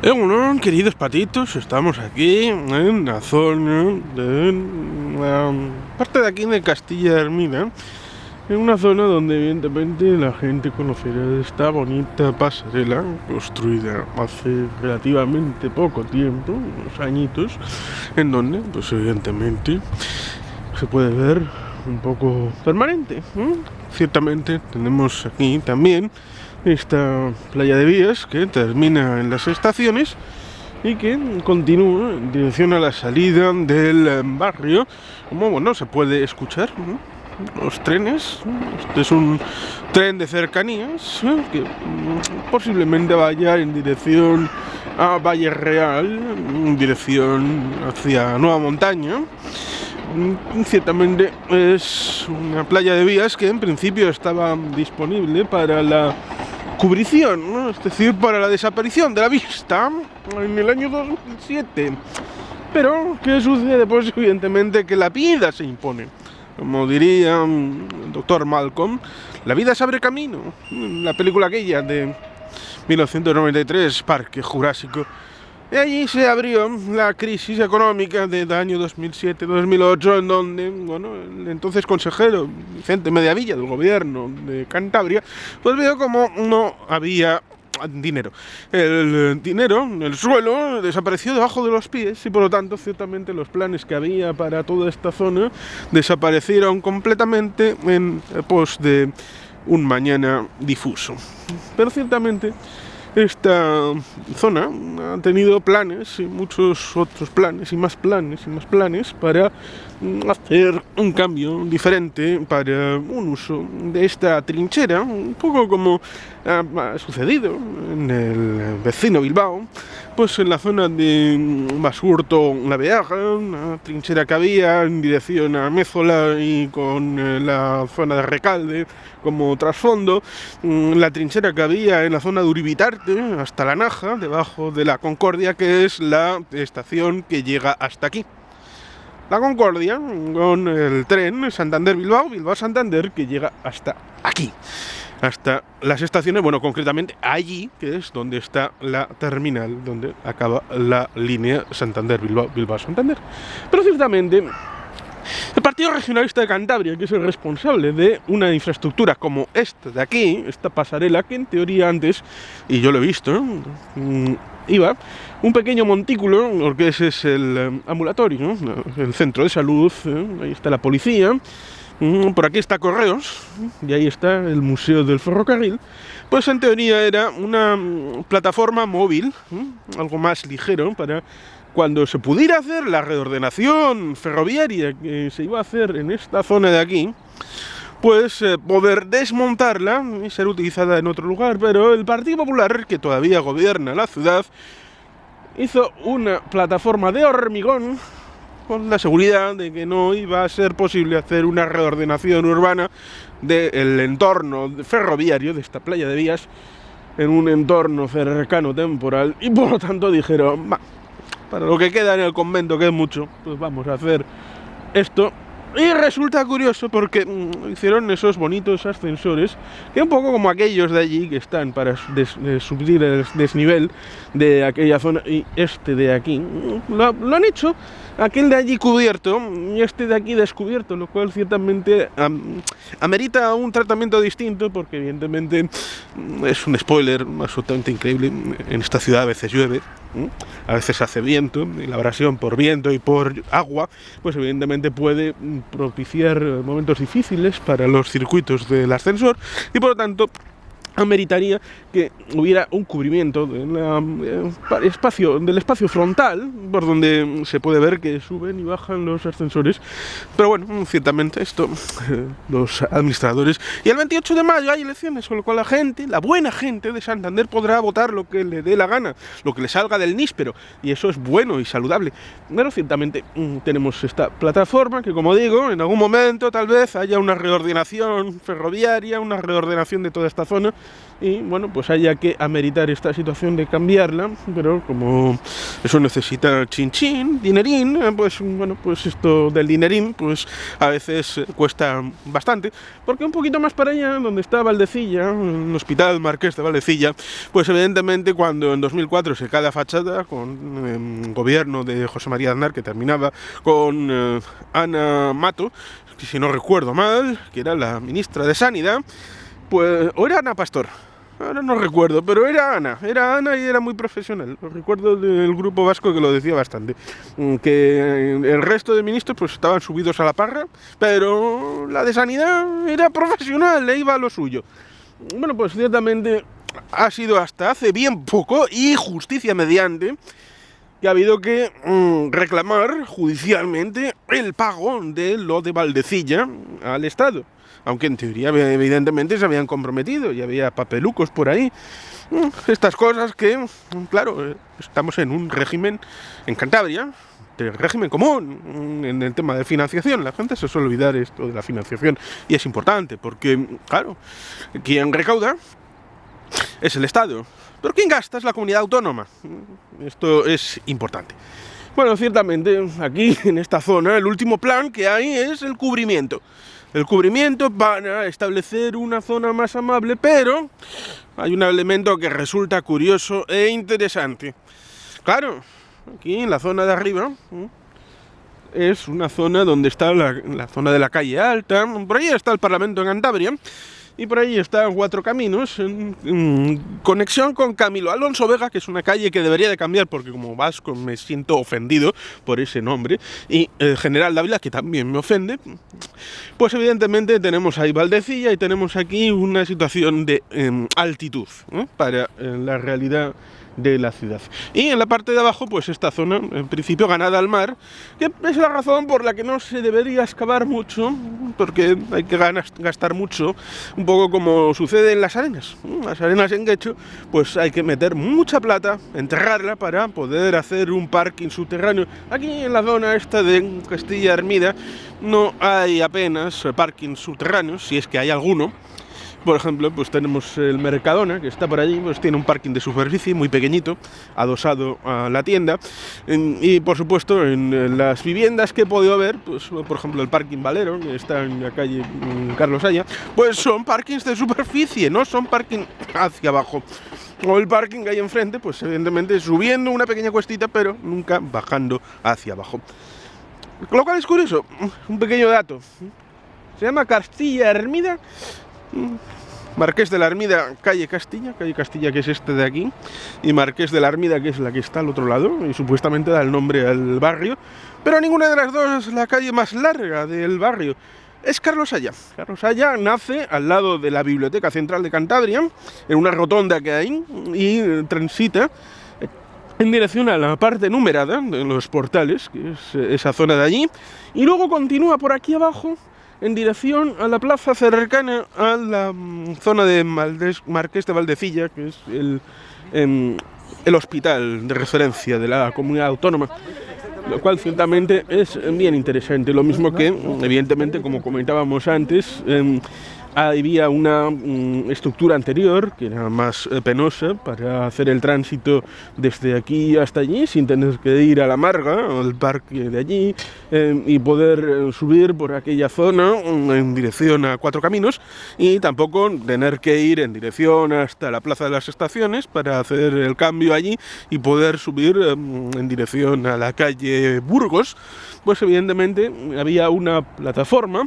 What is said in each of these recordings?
Bueno, queridos patitos, estamos aquí en la zona de la parte de aquí de Castilla Hermina, en una zona donde evidentemente la gente conocerá esta bonita pasarela construida hace relativamente poco tiempo, unos añitos, en donde pues evidentemente se puede ver un poco permanente, ¿eh? Ciertamente tenemos aquí también esta playa de vías que termina en las estaciones y que continúa en dirección a la salida del barrio, como bueno se puede escuchar, ¿no? Los trenes. Este es un tren de cercanías que posiblemente vaya en dirección a Valle Real, en dirección hacia Nueva Montaña. Ciertamente es una playa de vías que en principio estaba disponible para la cubrición, ¿no? Es decir, para la desaparición de la vista en el año 2007. Pero, ¿qué sucede? Pues evidentemente que la vida se impone. Como diría el doctor Malcolm, la vida se abre camino. La película aquella de 1993, Parque Jurásico. Y allí se abrió la crisis económica del año 2007-2008, en donde, bueno, el entonces consejero Vicente Mediavilla del gobierno de Cantabria, pues vio como no había dinero. El dinero, el suelo, desapareció debajo de los pies y por lo tanto ciertamente los planes que había para toda esta zona desaparecieron completamente en pos de un mañana difuso. Pero ciertamente esta zona ha tenido planes y muchos otros planes y más planes y más planes para hacer un cambio diferente, para un uso de esta trinchera, un poco como ha sucedido en el vecino Bilbao, pues en la zona de Basurto La Beaga, una trinchera que había en dirección a Mézola y con la zona de Recalde como trasfondo, la trinchera que había en la zona de Uribitarte hasta La Naja, debajo de la Concordia, que es la estación que llega hasta aquí. La Concordia, con el tren Santander-Bilbao, Bilbao-Santander, que llega hasta aquí, hasta las estaciones, bueno, concretamente allí, que es donde está la terminal, donde acaba la línea Santander-Bilbao, Bilbao-Santander. Pero ciertamente el Partido Regionalista de Cantabria, que es el responsable de una infraestructura como esta de aquí, esta pasarela, que en teoría antes, y yo lo he visto, iba un pequeño montículo, porque ese es el ambulatorio, ¿no? El centro de salud, ahí está la policía, por aquí está Correos, y ahí está el Museo del Ferrocarril. Pues en teoría era una plataforma móvil, algo más ligero para cuando se pudiera hacer la reordenación ferroviaria que se iba a hacer en esta zona de aquí, pues poder desmontarla y ser utilizada en otro lugar. Pero el Partido Popular, que todavía gobierna la ciudad, hizo una plataforma de hormigón con la seguridad de que no iba a ser posible hacer una reordenación urbana del entorno ferroviario de esta playa de vías en un entorno cercano temporal, y por lo tanto dijeron, va, para lo que queda en el convento, que es mucho, pues vamos a hacer esto. Y resulta curioso porque hicieron esos bonitos ascensores, que un poco como aquellos de allí que están para subir el desnivel de aquella zona, y este de aquí lo han hecho, aquel de allí cubierto y este de aquí descubierto, lo cual ciertamente amerita un tratamiento distinto, porque evidentemente es un spoiler absolutamente increíble. En esta ciudad a veces llueve, a veces hace viento, y la abrasión por viento y por agua, pues evidentemente puede propiciar momentos difíciles para los circuitos del ascensor, y por lo tanto ameritaría que hubiera un cubrimiento del espacio frontal, por donde se puede ver que suben y bajan los ascensores. Pero bueno, ciertamente esto, los administradores. Y el 28 de mayo hay elecciones, con lo cual la gente, la buena gente de Santander, podrá votar lo que le dé la gana, lo que le salga del níspero, y eso es bueno y saludable. Pero ciertamente tenemos esta plataforma que, como digo, en algún momento tal vez haya una reordenación ferroviaria, una reordenación de toda esta zona, y bueno, pues haya que ameritar esta situación de cambiarla, pero como eso necesita chin dinerín, pues bueno, pues esto del dinerín pues a veces cuesta bastante, porque un poquito más para allá, donde está Valdecilla, el Hospital Marqués de Valdecilla, pues evidentemente cuando en 2004 se cae la fachada con el gobierno de José María Aznar, que terminaba con Ana Mato, si no recuerdo mal, que era la ministra de Sanidad, pues, o era Ana Pastor, ahora no recuerdo, pero era Ana y era muy profesional. Lo recuerdo del grupo vasco que lo decía bastante, que el resto de ministros pues estaban subidos a la parra, pero la de Sanidad era profesional, le iba a lo suyo. Bueno, pues ciertamente ha sido hasta hace bien poco, y justicia mediante, que ha habido que reclamar judicialmente el pago de lo de Valdecilla al Estado. Aunque en teoría evidentemente se habían comprometido y había papelucos por ahí. Estas cosas que, claro, estamos en un régimen en Cantabria, de régimen común en el tema de financiación. La gente se suele olvidar esto de la financiación y es importante porque, claro, quien recauda es el Estado, pero quien gasta es la comunidad autónoma. Esto es importante. Bueno, ciertamente aquí en esta zona el último plan que hay es el cubrimiento. El cubrimiento para establecer una zona más amable, pero hay un elemento que resulta curioso e interesante. Claro, aquí en la zona de arriba es una zona donde está la zona de la calle Alta, por ahí está el Parlamento en Cantabria, y por ahí están Cuatro Caminos, en conexión con Camilo Alonso Vega, que es una calle que debería de cambiar porque como vasco me siento ofendido por ese nombre, y General Dávila, que también me ofende. Pues evidentemente tenemos ahí Valdecilla y tenemos aquí una situación de altitud para la realidad de la ciudad. Y en la parte de abajo, pues esta zona, en principio ganada al mar, que es la razón por la que no se debería excavar mucho, porque hay que gastar mucho, un poco como sucede en las arenas. Las arenas en Guecho, pues hay que meter mucha plata, enterrarla para poder hacer un parking subterráneo. Aquí en la zona esta de Castilla Hermida no hay apenas parking subterráneos, si es que hay alguno. Por ejemplo, pues tenemos el Mercadona, que está por allí, pues tiene un parking de superficie muy pequeñito, adosado a la tienda. Y por supuesto, en las viviendas que he podido ver, pues por ejemplo el parking Valero, que está en la calle Carlos Haya, pues son parkings de superficie, no son parking hacia abajo. O el parking que hay enfrente, pues evidentemente subiendo una pequeña cuestita, pero nunca bajando hacia abajo. Lo cual es curioso, un pequeño dato. Se llama Castilla Hermida, Marqués de la Hermida, calle Castilla que es este de aquí, y Marqués de la Hermida, que es la que está al otro lado, y supuestamente da el nombre al barrio, pero ninguna de las dos es la calle más larga del barrio. Es Carlos Haya. Carlos Haya nace al lado de la Biblioteca Central de Cantabria, en una rotonda que hay, y transita en dirección a la parte numerada de los portales, que es esa zona de allí, y luego continúa por aquí abajo en dirección a la plaza cercana a la zona de Marqués de Valdecilla, que es el hospital de referencia de la comunidad autónoma, lo cual ciertamente es bien interesante. Lo mismo que, evidentemente, como comentábamos antes, había una estructura anterior que era más penosa para hacer el tránsito desde aquí hasta allí sin tener que ir a la Marga, al parque de allí, y poder subir por aquella zona en dirección a Cuatro Caminos, y tampoco tener que ir en dirección hasta la Plaza de las Estaciones para hacer el cambio allí y poder subir en dirección a la calle Burgos. Pues evidentemente había una plataforma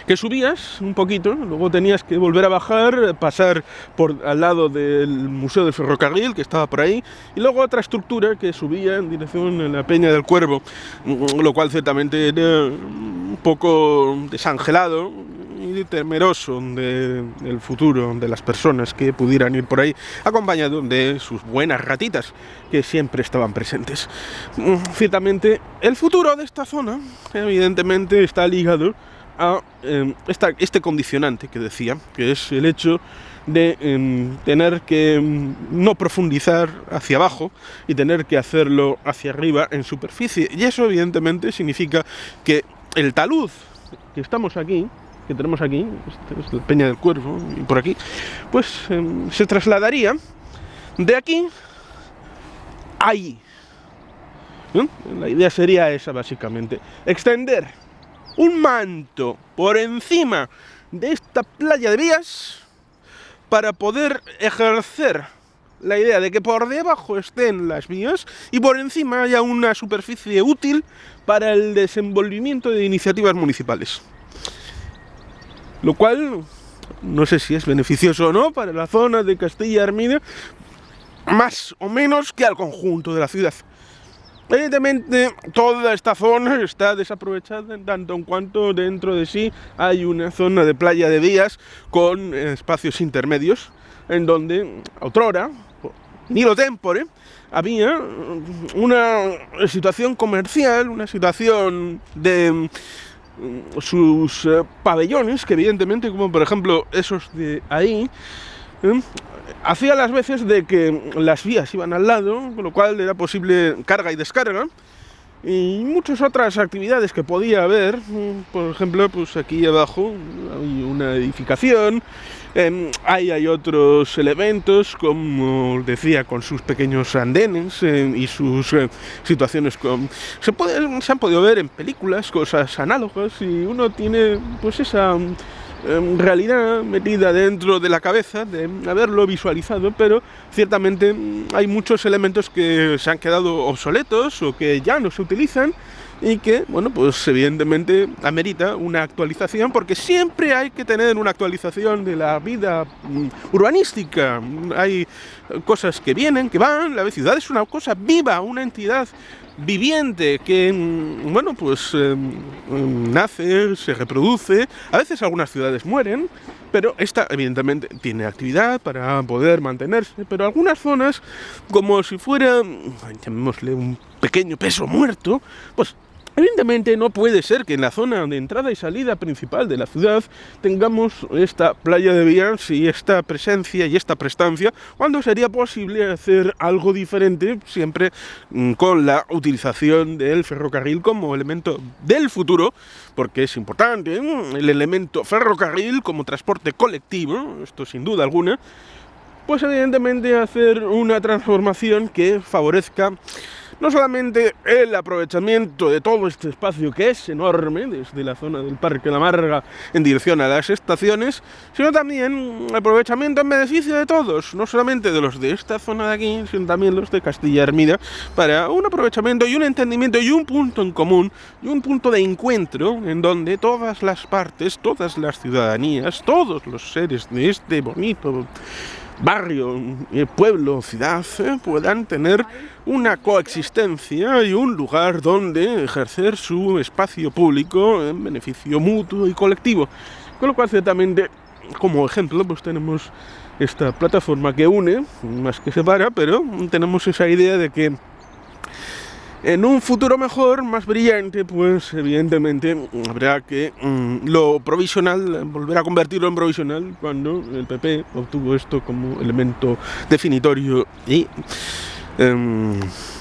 que subías un poquito, luego tenías que volver a bajar, pasar por al lado del Museo del Ferrocarril, que estaba por ahí, y luego otra estructura que subía en dirección a la Peña del Cuervo, lo cual ciertamente era un poco desangelado y temeroso del futuro de las personas que pudieran ir por ahí, acompañado de sus buenas ratitas, que siempre estaban presentes. Ciertamente, el futuro de esta zona, evidentemente, está ligado a este condicionante que decía, que es el hecho de tener que no profundizar hacia abajo y tener que hacerlo hacia arriba en superficie. Y eso evidentemente significa que el talud que estamos aquí que tenemos aquí, esta es la Peña del Cuervo, y por aquí, pues se trasladaría de aquí a allí. ¿No? La idea sería esa, básicamente, extender un manto por encima de esta playa de vías para poder ejercer la idea de que por debajo estén las vías y por encima haya una superficie útil para el desenvolvimiento de iniciativas municipales. Lo cual, no sé si es beneficioso o no para la zona de Castilla-Armida, más o menos que al conjunto de la ciudad. Evidentemente, toda esta zona está desaprovechada en tanto en cuanto dentro de sí hay una zona de playa de vías con espacios intermedios, en donde, otrora, nilo tempore, había una situación comercial, una situación de sus pabellones, que evidentemente, como por ejemplo esos de ahí, hacía las veces de que las vías iban al lado, con lo cual era posible carga y descarga, y muchas otras actividades que podía haber. Por ejemplo, pues aquí abajo hay una edificación, hay otros elementos, como decía, con sus pequeños andenes y sus situaciones se han podido ver en películas, cosas análogas, y uno tiene pues esa realidad metida dentro de la cabeza de haberlo visualizado, pero ciertamente hay muchos elementos que se han quedado obsoletos o que ya no se utilizan y que, bueno, pues evidentemente amerita una actualización, porque siempre hay que tener una actualización de la vida urbanística. Hay cosas que vienen, que van, la ciudad es una cosa viva, una entidad viviente que, bueno, pues nace, se reproduce. A veces algunas ciudades mueren, pero esta evidentemente tiene actividad para poder mantenerse, pero algunas zonas, como si fuera, llamémosle, un pequeño peso muerto, pues evidentemente no puede ser que en la zona de entrada y salida principal de la ciudad tengamos esta playa de vías y esta presencia y esta prestancia, cuando sería posible hacer algo diferente, siempre con la utilización del ferrocarril como elemento del futuro, porque es importante el elemento ferrocarril como transporte colectivo, esto sin duda alguna. Pues evidentemente hacer una transformación que favorezca no solamente el aprovechamiento de todo este espacio, que es enorme, desde la zona del Parque La Marga en dirección a las estaciones, sino también el aprovechamiento en beneficio de todos, no solamente de los de esta zona de aquí, sino también los de Castilla-Armida, para un aprovechamiento y un entendimiento y un punto en común y un punto de encuentro en donde todas las partes, todas las ciudadanías, todos los seres de este bonito barrio, pueblo, ciudad, puedan tener una coexistencia y un lugar donde ejercer su espacio público en beneficio mutuo y colectivo. Con lo cual, ciertamente, como ejemplo, pues tenemos esta plataforma que une, más que separa, pero tenemos esa idea de que en un futuro mejor, más brillante, pues evidentemente habrá que lo provisional, volver a convertirlo en provisional cuando el PP obtuvo esto como elemento definitorio y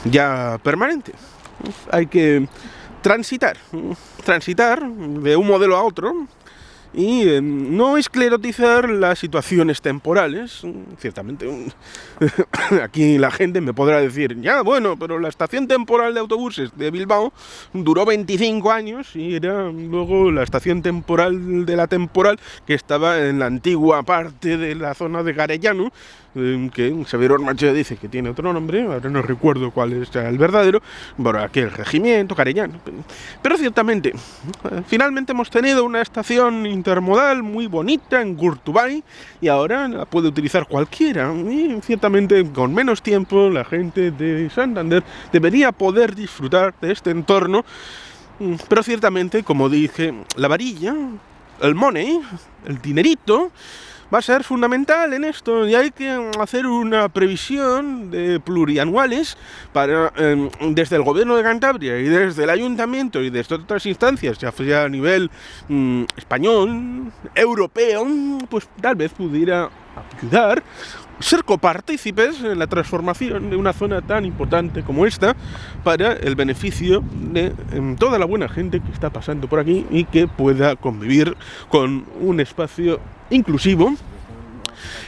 ya permanente. Hay que transitar de un modelo a otro y no esclerotizar las situaciones temporales. Ciertamente aquí la gente me podrá decir, ya bueno, pero la estación temporal de autobuses de Bilbao duró 25 años y era luego la estación temporal de la temporal que estaba en la antigua parte de la zona de Garellano, que Xavier Ormaechea dice que tiene otro nombre, ahora no recuerdo cuál es el verdadero, por aquel regimiento Garellano. Pero ciertamente, finalmente hemos tenido una estación intermodal muy bonita en Gurtubay y ahora la puede utilizar cualquiera, y ciertamente con menos tiempo la gente de Santander debería poder disfrutar de este entorno. Pero ciertamente, como dije, la varilla, el money, el dinerito, va a ser fundamental en esto, y hay que hacer una previsión de plurianuales para, desde el gobierno de Cantabria y desde el ayuntamiento y desde otras instancias, ya sea a nivel español, europeo, pues tal vez pudiera ayudar, ser copartícipes en la transformación de una zona tan importante como esta para el beneficio de toda la buena gente que está pasando por aquí y que pueda convivir con un espacio inclusivo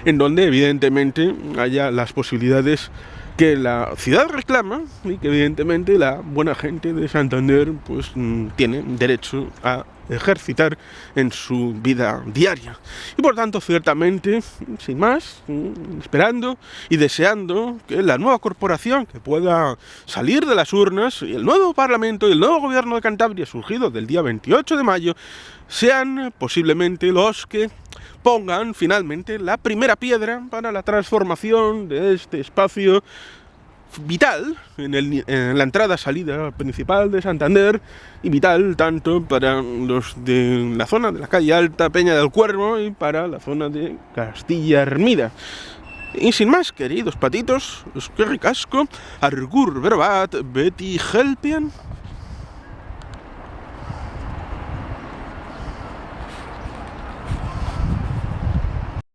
en donde evidentemente haya las posibilidades que la ciudad reclama y que evidentemente la buena gente de Santander pues tiene derecho a ejercitar en su vida diaria. Y por tanto, ciertamente, sin más, esperando y deseando que la nueva corporación que pueda salir de las urnas y el nuevo Parlamento y el nuevo gobierno de Cantabria surgido del día 28 de mayo sean posiblemente los que pongan finalmente la primera piedra para la transformación de este espacio vital en la entrada-salida principal de Santander y vital tanto para los de la zona de la calle Alta, Peña del Cuervo y para la zona de Castilla Hermida. Y sin más, queridos patitos, eskerrik asko, argur berbat, beti helpien.